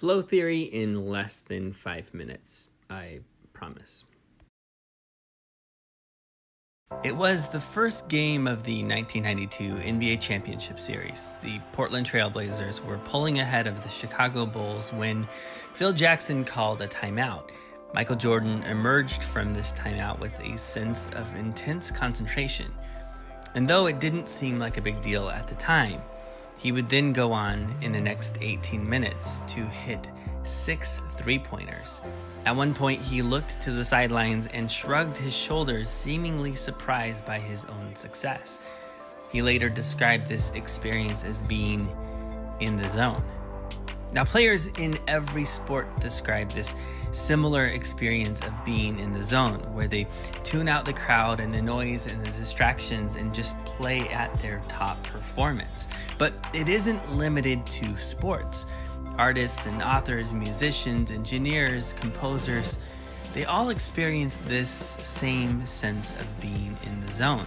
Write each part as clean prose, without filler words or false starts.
Flow theory in less than 5 minutes, I promise. It was the first game of the 1992 NBA Championship Series. The Portland Trail Blazers were pulling ahead of the Chicago Bulls when Phil Jackson called a timeout. Michael Jordan emerged from this timeout with a sense of intense concentration. And though it didn't seem like a big deal at the time, he would then go on in the next 18 minutes to hit 6 three-pointers. At one point, he looked to the sidelines and shrugged his shoulders, seemingly surprised by his own success. He later described this experience as being in the zone. Now, players in every sport describe this similar experience of being in the zone, where they tune out the crowd and the noise and the distractions and just play at their top performance. But it isn't limited to sports. Artists and authors, musicians, engineers, composers, they all experience this same sense of being in the zone.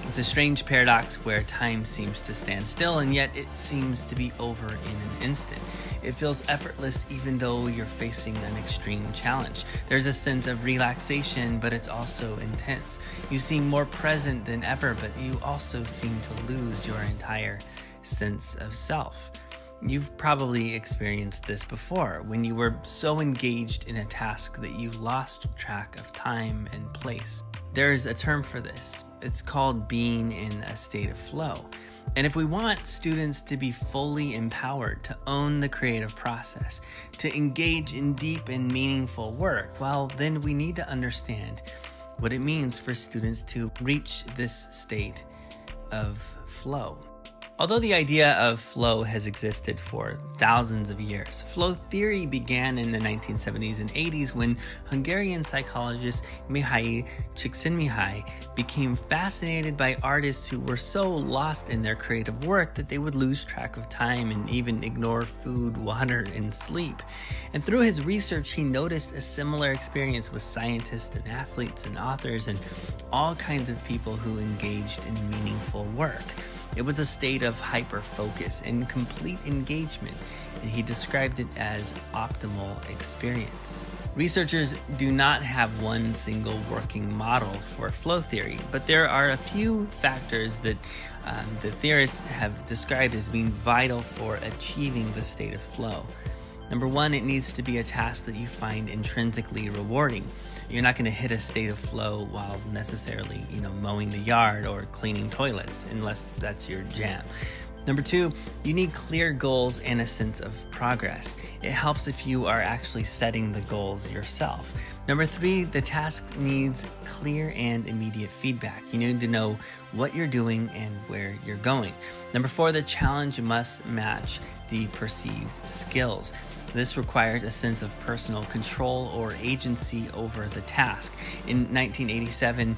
It's a strange paradox where time seems to stand still, and yet it seems to be over in an instant. It feels effortless even though you're facing an extreme challenge. There's a sense of relaxation, but it's also intense. You seem more present than ever, but you also seem to lose your entire sense of self. You've probably experienced this before, when you were so engaged in a task that you lost track of time and place. There's a term for this. It's called being in a state of flow. And if we want students to be fully empowered to own the creative process, to engage in deep and meaningful work, well, then we need to understand what it means for students to reach this state of flow. Although the idea of flow has existed for thousands of years, flow theory began in the 1970s and 80s when Hungarian psychologist Mihaly Csikszentmihalyi became fascinated by artists who were so lost in their creative work that they would lose track of time and even ignore food, water, and sleep. And through his research, he noticed a similar experience with scientists and athletes and authors and all kinds of people who engaged in meaningful work. It was a state of hyper-focus and complete engagement, and he described it as optimal experience. Researchers do not have one single working model for flow theory, but there are a few factors that the theorists have described as being vital for achieving the state of flow. Number one, it needs to be a task that you find intrinsically rewarding. You're not going to hit a state of flow while necessarily, mowing the yard or cleaning toilets, unless that's your jam. Number two, you need clear goals and a sense of progress. It helps if you are actually setting the goals yourself. Number three, the task needs clear and immediate feedback. You need to know what you're doing and where you're going. Number four, the challenge must match the perceived skills. This requires a sense of personal control or agency over the task. In 1987,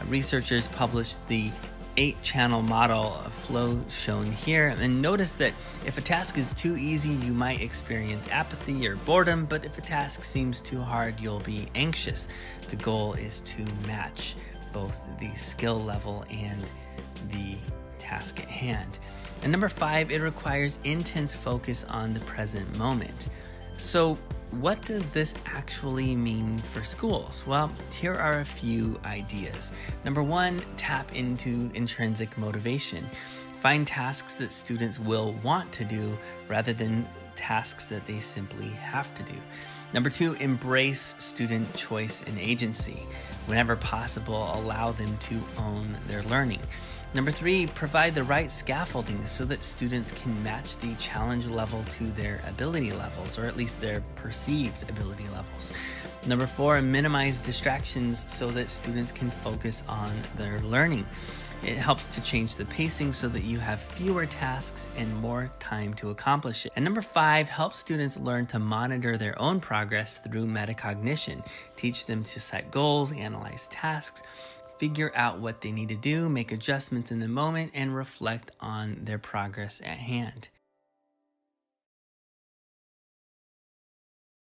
researchers published the 8-channel model of flow shown here, and notice that if a task is too easy, you might experience apathy or boredom, but if a task seems too hard, you'll be anxious. The goal is to match both the skill level and the task at hand. And number five, it requires intense focus on the present moment. So what does this actually mean for schools? Well, here are a few ideas. Number one, tap into intrinsic motivation. Find tasks that students will want to do rather than tasks that they simply have to do. Number two, embrace student choice and agency. Whenever possible, allow them to own their learning. Number three, provide the right scaffolding so that students can match the challenge level to their ability levels, or at least their perceived ability levels. Number four, minimize distractions so that students can focus on their learning. It helps to change the pacing so that you have fewer tasks and more time to accomplish it. And number five, help students learn to monitor their own progress through metacognition. Teach them to set goals, analyze tasks, figure out what they need to do, make adjustments in the moment, and reflect on their progress at hand.